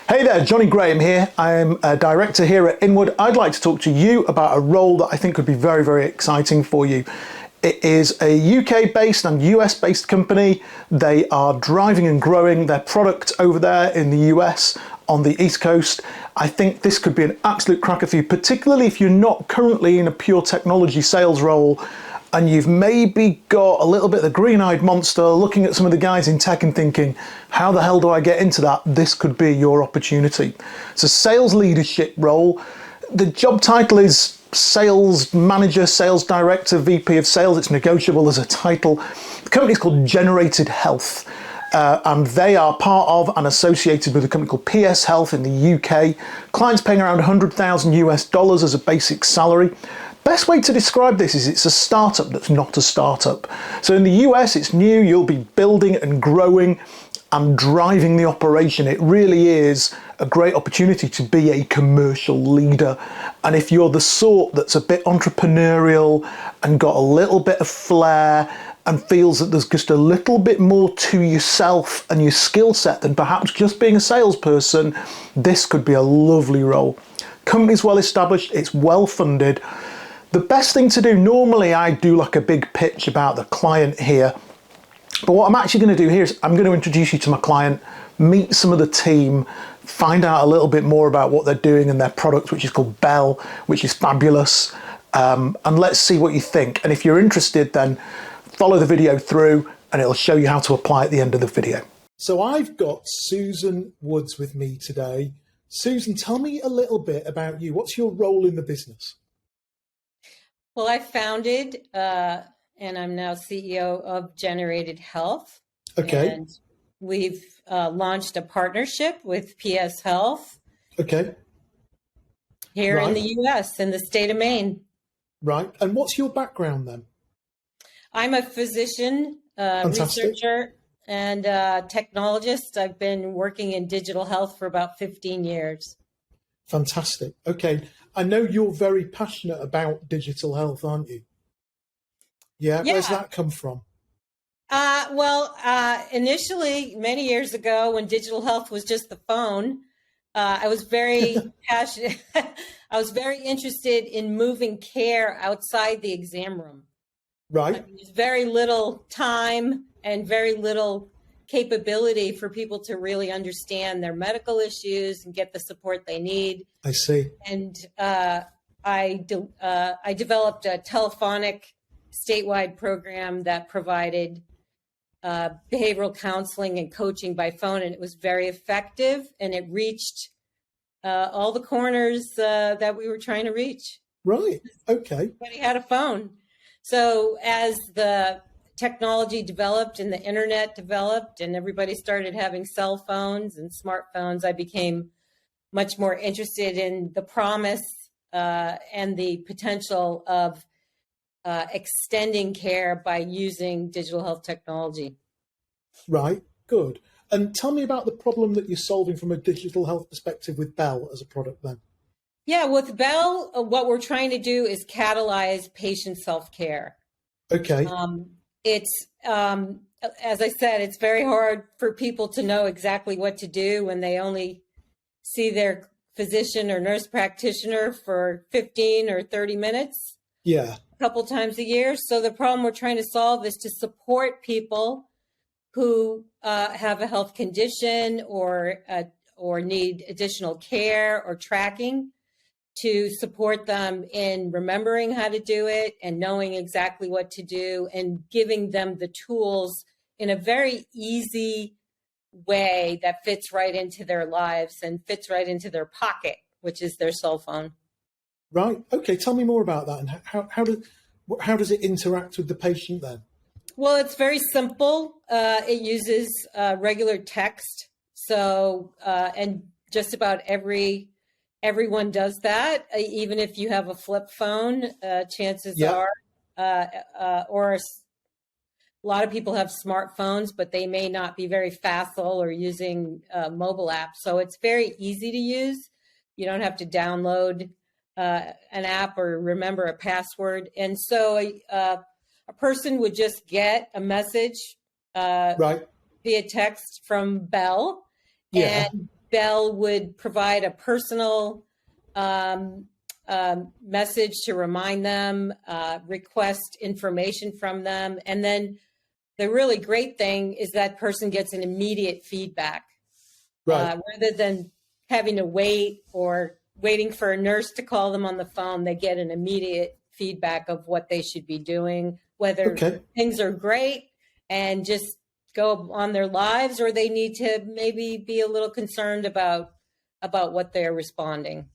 Hey there, Johnny Graham here. I'm a director here at Inward. I'd like to talk to you about a role that I think could be very, very exciting for you. It is a UK-based and US-based company. They are driving and growing their product over there in the US on the East Coast. I think this could be an absolute cracker for you, particularly if you're not currently in a pure technology sales role and you've maybe got a little bit of the green-eyed monster looking at some of the guys in tech and thinking, how the hell do I get into that? This could be your opportunity. It's a sales leadership role. The job title is sales manager, sales director, VP of sales. It's negotiable as a title. The company is called Generated Health. And they are part of and associated with a company called PS Health in the UK. Clients paying around 100,000 US dollars as a basic salary. Best way to describe this is it's a startup that's not a startup. So in the US, it's new. You'll be building and growing and driving the operation. It really is a great opportunity to be a commercial leader. And if you're the sort that's a bit entrepreneurial and got a little bit of flair and feels that there's just a little bit more to yourself and your skill set than perhaps just being a salesperson, this could be a lovely role. Company's well established, it's well funded. The best thing to do, normally I do like a big pitch about the client here, but what I'm actually going to do here is I'm going to introduce you to my client, meet some of the team, find out a little bit more about what they're doing and their product, which is called Bell, which is fabulous, and let's see what you think. And if you're interested, then follow the video through and it'll show you how to apply at the end of the video. So I've got Susan Woods with me today. Susan, tell me a little bit about you. What's your role in the business? Well, I founded and I'm now CEO of Generated Health. Okay. And we've launched a partnership with PS Health. Okay. Here in the US, in the state of Maine. Right. And what's your background then? I'm a physician, researcher, and technologist. I've been working in digital health for about 15 years. Fantastic. Okay. I know you're very passionate about digital health, aren't you? Yeah. Where's that come from? Initially, many years ago, when digital health was just the phone, I was very passionate. I was very interested in moving care outside the exam room. Right. There's very little time and very little capability for people to really understand their medical issues and get the support they need. I see. And I developed a telephonic statewide program that provided behavioral counseling and coaching by phone, and it was very effective, and it reached all the corners that we were trying to reach. Right. Okay. Everybody had a phone. So as the technology developed and the internet developed and everybody started having cell phones and smartphones, I became much more interested in the promise and the potential of extending care by using digital health technology. Right, good. And tell me about the problem that you're solving from a digital health perspective with Bell as a product then. Yeah, with Bell, what we're trying to do is catalyze patient self-care. Okay. It's, as I said, it's very hard for people to know exactly what to do when they only see their physician or nurse practitioner for 15 or 30 minutes. Yeah. A couple times a year. So the problem we're trying to solve is to support people who have a health condition or need additional care or tracking, to support them in remembering how to do it and knowing exactly what to do and giving them the tools in a very easy way that fits right into their lives and fits right into their pocket, which is their cell phone. Right. Okay. Tell me more about that. And how does it interact with the patient then? Well, it's very simple. It uses regular text. So, and just about everyone does that. Even if you have a flip phone, chances are, or a lot of people have smartphones, but they may not be very facile or using mobile apps. So it's very easy to use. You don't have to download an app or remember a password. And so a person would just get a message via text from Bell. And Bell would provide a personal message to remind them, request information from them. And then the really great thing is that person gets an immediate feedback, rather than having to wait or waiting for a nurse to call them on the phone. They get an immediate feedback of what they should be doing, whether things are great and just go on their lives, or they need to maybe be a little concerned about what they're responding.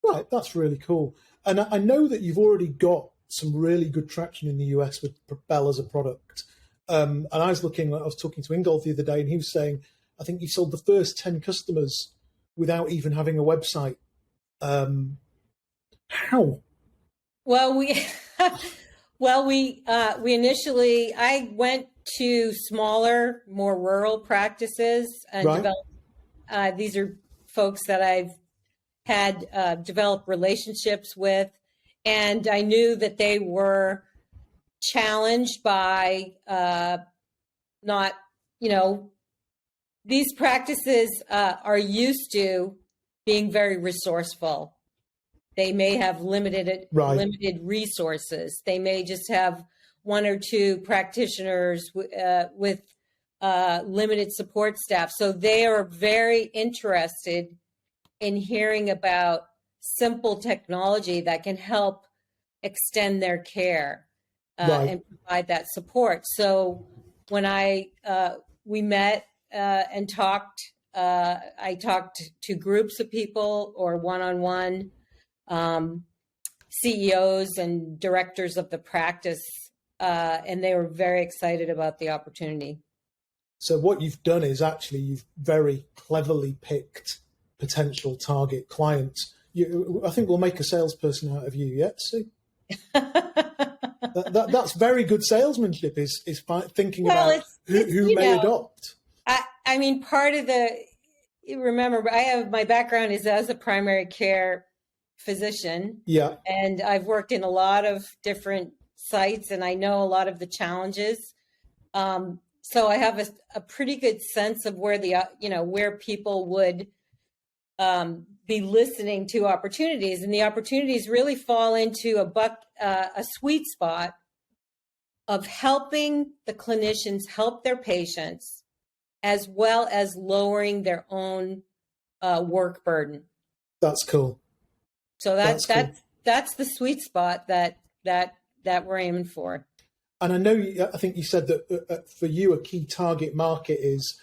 Right, that's really cool. And I know that you've already got some really good traction in the US with Bell as a product. And I was talking to Ingolf the other day, and he was saying, I think you sold the first 10 customers without even having a website. How? Well, we initially, I went to smaller, more rural practices and developed. These are folks that I've had developed relationships with, and I knew that they were challenged by not, these practices are used to being very resourceful. They may have limited resources. They may just have one or two practitioners with limited support staff. So they are very interested in hearing about simple technology that can help extend their care and provide that support. So when we met and talked, I talked to groups of people or one-on-one CEOs and directors of the practice, and they were very excited about the opportunity. So what you've done is actually you've very cleverly picked potential target clients. I think we'll make a salesperson out of you yet, Sue. That's very good salesmanship. Is thinking about who may adopt. I mean, part of remember, my background is as a primary care physician. Yeah. And I've worked in a lot of different sites, and I know a lot of the challenges. So I have a pretty good sense of where where people would be listening to opportunities, and the opportunities really fall into a sweet spot of helping the clinicians help their patients, as well as lowering their own work burden. That's cool. So that's the sweet spot that we're aiming for. And I think you said that for you, a key target market is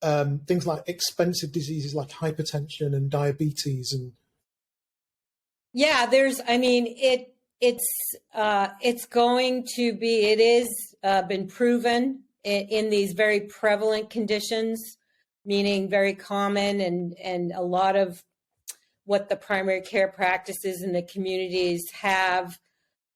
things like expensive diseases like hypertension and diabetes. And yeah, it is been proven in these very prevalent conditions, meaning very common, and a lot of what the primary care practices in the communities have,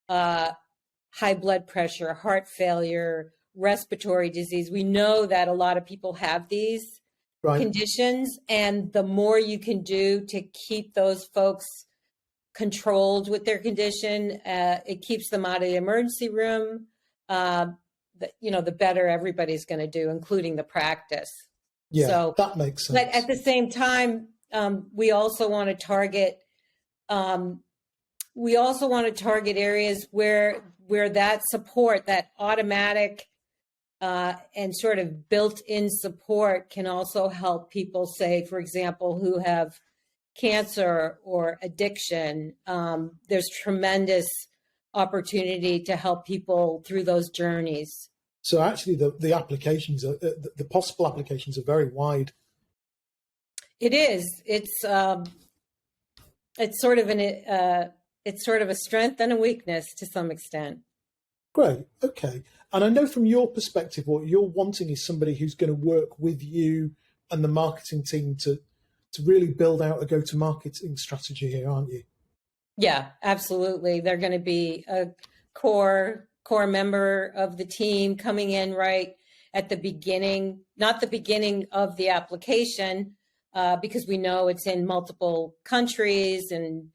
high blood pressure, heart failure, respiratory disease. We know that a lot of people have these conditions, and the more you can do to keep those folks controlled with their condition, it keeps them out of the emergency room. The better everybody's going to do, including the practice. Yeah, so that makes sense. But at the same time, we also want to target. Areas where that support, that automatic and sort of built-in support, can also help people, say, for example, who have cancer or addiction. There's tremendous opportunity to help people through those journeys. So actually, the applications, the possible applications, are very wide. It is. It's sort of a strength and a weakness to some extent. Great. Okay. And I know from your perspective, what you're wanting is somebody who's going to work with you and the marketing team to really build out a go-to-marketing strategy here, aren't you? Yeah, absolutely. They're going to be a core member of the team, coming in right at the beginning, not the beginning of the application, because we know it's in multiple countries and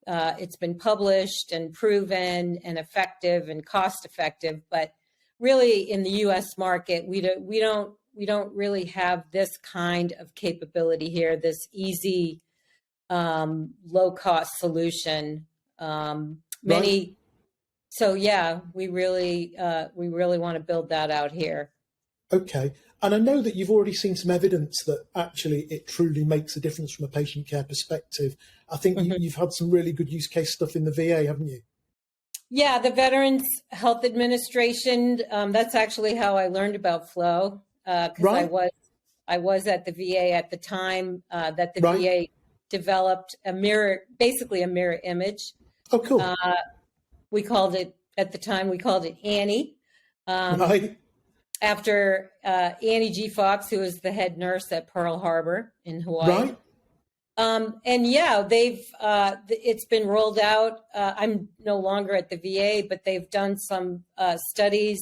it's been published and proven and effective and cost effective. But really, in the U.S. market, we don't really have this kind of capability here, this easy, low cost solution. Right. So yeah, we really want to build that out here. Okay. And I know that you've already seen some evidence that actually it truly makes a difference from a patient care perspective. I think you've had some really good use case stuff in the VA, haven't you? Yeah, the Veterans Health Administration. That's actually how I learned about Flow, because Right. I was at the VA at the time that the Right. VA developed basically a mirror image. Oh, cool. We called it at the time. We called it Annie, Right. after Annie G. Fox, who was the head nurse at Pearl Harbor in Hawaii. Right. And yeah, it's been rolled out. I'm no longer at the VA, but they've done some studies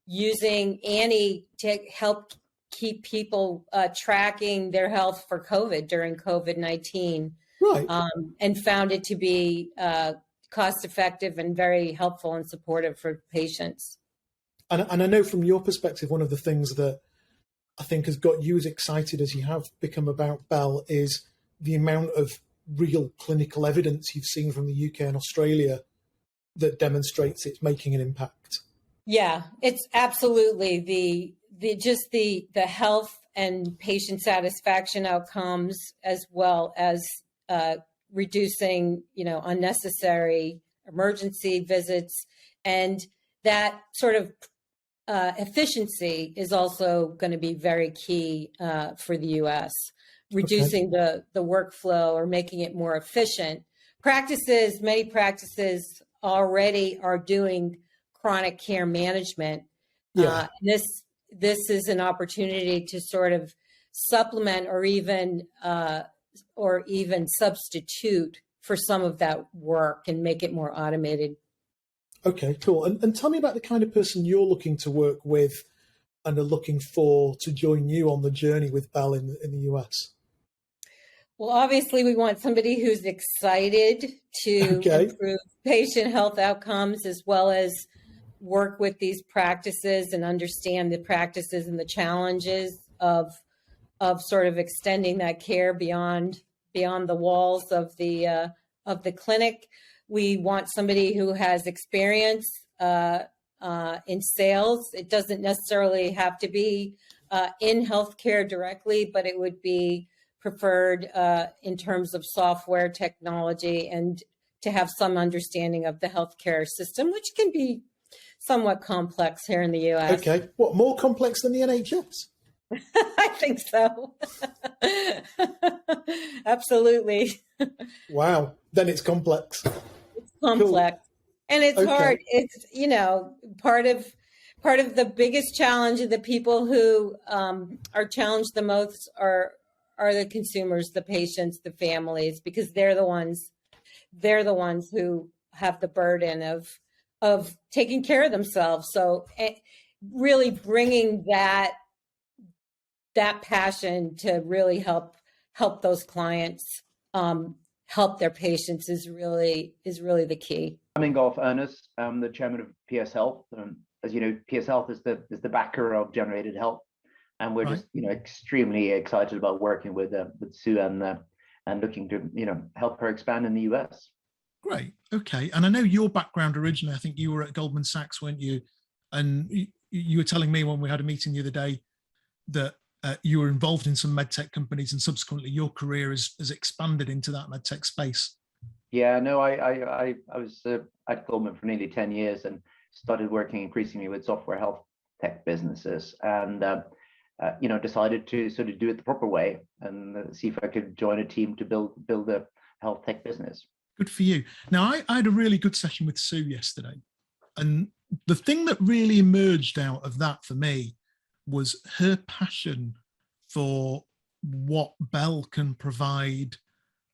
using Annie to help keep people tracking their health for COVID during COVID-19, Right. and found it to be cost effective and very helpful and supportive for patients. And I know from your perspective, one of the things that I think has got you as excited as you have become about Bell is the amount of real clinical evidence you've seen from the UK and Australia that demonstrates it's making an impact. Yeah, it's absolutely the health and patient satisfaction outcomes, as well as reducing, unnecessary emergency visits, and that sort of efficiency is also going to be very key for the U.S. Reducing the workflow or making it more efficient. Many practices already are doing chronic care management. Yeah. This is an opportunity to sort of supplement or even substitute for some of that work and make it more automated. Okay, cool. And tell me about the kind of person you're looking to work with and are looking for to join you on the journey with Bell in the US. Well, obviously, we want somebody who's excited to improve patient health outcomes, as well as work with these practices and understand the practices and the challenges of sort of extending that care beyond the walls of the clinic. We want somebody who has experience in sales. It doesn't necessarily have to be in healthcare directly, but it would be preferred in terms of software technology and to have some understanding of the healthcare system, which can be somewhat complex here in the U.S. Okay. What, more complex than the NHS? I think so. Absolutely. Wow. Then it's complex. It's complex. Cool. And it's hard. It's, part of the biggest challenge of the people who are challenged the most are the consumers, the patients, the families, because they're the ones who have the burden of taking care of themselves. So really bringing that passion to really help those clients help their patients is really the key. I'm Ingolf Ernest. I'm the chairman of PS Health. As you know, PS Health is the backer of Generated Health, and we're just extremely excited about working with Sue and looking to help her expand in the US. Great. Okay. And I know your background originally, I think you were at Goldman Sachs, weren't you? And you were telling me when we had a meeting the other day that you were involved in some medtech companies, and subsequently your career has expanded into that medtech space. Yeah, no, I was at Goldman for nearly 10 years and started working increasingly with software health tech businesses, and decided to sort of do it the proper way and see if I could join a team to build a health tech business. Good for you. Now, I had a really good session with Sue yesterday, and the thing that really emerged out of that for me was her passion for what Bell can provide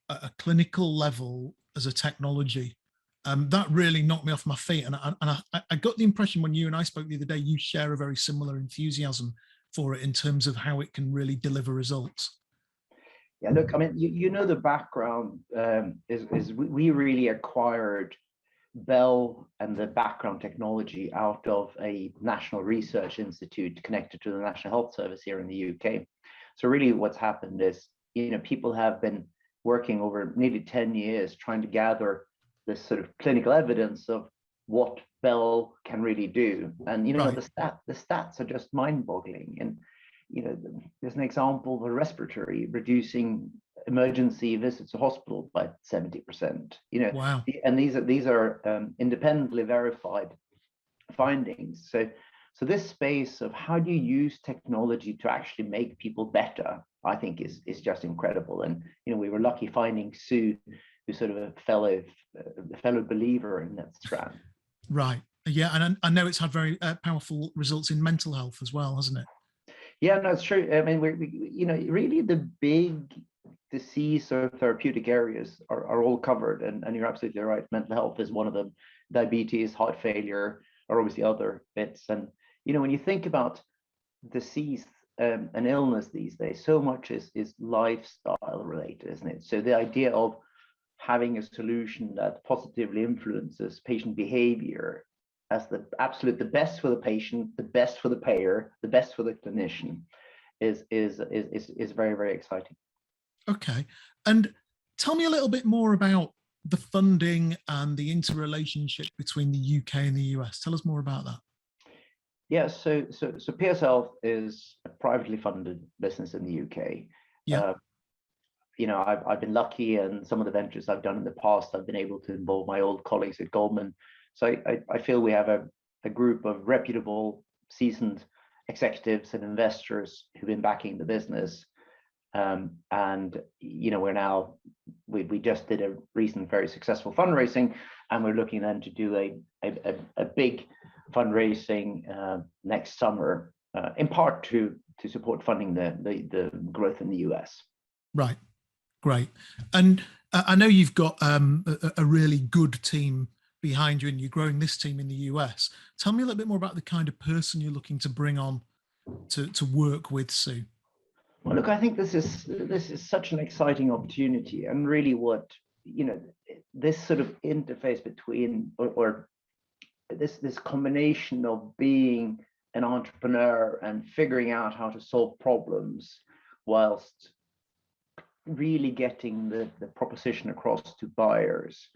at a clinical level as a technology. That really knocked me off my feet. And I got the impression when you and I spoke the other day, you share a very similar enthusiasm for it in terms of how it can really deliver results. Yeah, look, I mean, the background is we really acquired Bell and the background technology out of a national research institute connected to the National Health Service here in the UK. So really what's happened is, people have been working over nearly 10 years trying to gather this sort of clinical evidence of what Bell can really do. And, Right. the stats are just mind-boggling. And, there's an example of a respiratory reducing emergency visits to hospital by 70%. Wow. And these are independently verified findings. So this space of how do you use technology to actually make people better, I think is just incredible. And we were lucky finding Sue, who's sort of a fellow believer in that strand. Right. Yeah, and I know it's had very powerful results in mental health as well, hasn't it? Yeah, no, it's true. I mean, really the big disease or therapeutic areas are all covered, and you're absolutely right. Mental health is one of them. Diabetes, heart failure are obviously other bits. And when you think about disease and illness these days, so much is lifestyle related, isn't it? So the idea of having a solution that positively influences patient behavior as the best for the patient, the best for the payer, the best for the clinician is very, very exciting. Okay. And tell me a little bit more about the funding and the interrelationship between the UK and the US. Tell us more about that. Yeah, so PS Health is a privately funded business in the UK. Yeah. I've been lucky, and some of the ventures I've done in the past, I've been able to involve my old colleagues at Goldman. So I feel we have a group of reputable, seasoned executives and investors who've been backing the business. And we just did a recent very successful fundraising, and we're looking then to do a big fundraising next summer, in part to support funding the growth in the US. Right. Great. And I know you've got a really good team behind you, and you're growing this team in the US. Tell me a little bit more about the kind of person you're looking to bring on to work with Sue. Well, look, I think this is such an exciting opportunity, and really what this sort of interface between or this combination of being an entrepreneur and figuring out how to solve problems whilst really getting the proposition across to buyers,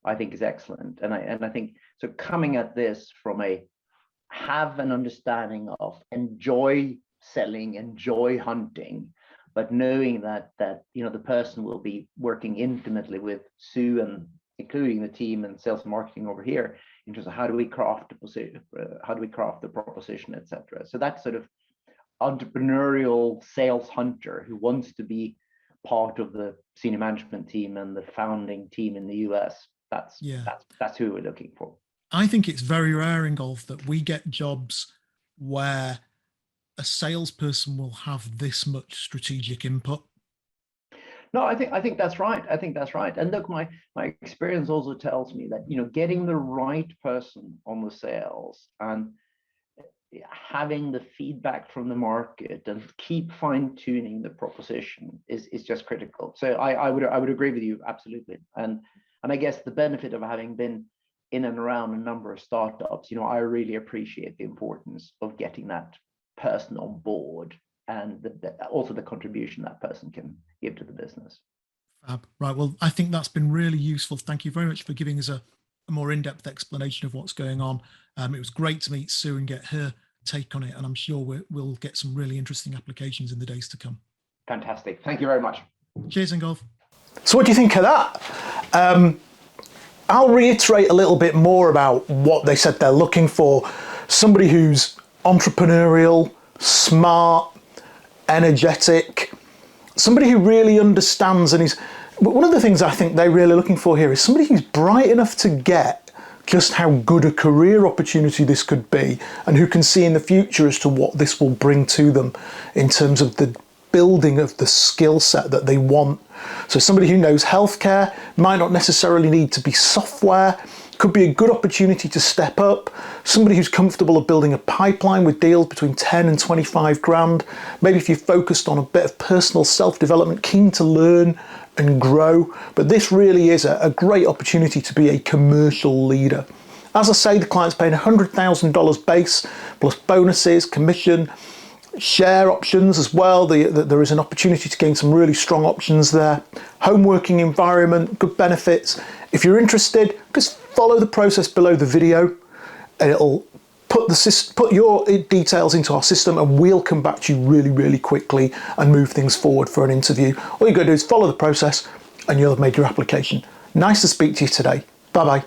I think is excellent. And I think so, coming at this from have an understanding of enjoy selling, enjoy hunting, but knowing that the person will be working intimately with Sue and including the team and sales and marketing over here in terms of how do we craft the position, how do we craft the proposition, etc. So that sort of entrepreneurial sales hunter who wants to be part of the senior management team and the founding team in the US, that's who we're looking for. I think it's very rare in golf that we get jobs where a salesperson will have this much strategic input. No, I think that's right. I think that's right. And look, my experience also tells me that getting the right person on the sales and having the feedback from the market and keep fine-tuning the proposition is just critical. So I would agree with you absolutely. And I guess the benefit of having been in and around a number of startups, I really appreciate the importance of getting that person on board and also the contribution that person can give to the business. Right. Well, I think that's been really useful. Thank you very much for giving us a more in-depth explanation of what's going on. It was great to meet Sue and get her take on it, and I'm sure we'll get some really interesting applications in the days to come. Fantastic. Thank you very much. Cheers, Ingolf. So what do you think of that? I'll reiterate a little bit more about what they said they're looking for. Somebody who's entrepreneurial, smart, energetic, somebody who really understands and is. But one of the things I think they're really looking for here is somebody who's bright enough to get just how good a career opportunity this could be, and who can see in the future as to what this will bring to them in terms of the building of the skill set that they want. So somebody who knows healthcare might not necessarily need to be software, could be a good opportunity to step up. Somebody who's comfortable of building a pipeline with deals between 10 and 25 grand. Maybe if you're focused on a bit of personal self-development, keen to learn and grow. But this really is a great opportunity to be a commercial leader. As I say, the client's paying $100,000 base, plus bonuses, commission, share options as well. There is an opportunity to gain some really strong options there. Home working environment, good benefits. If you're interested, just follow the process below the video and it'll put your details into our system, and we'll come back to you really, really quickly and move things forward for an interview. All you've got to do is follow the process and you'll have made your application. Nice to speak to you today. Bye-bye.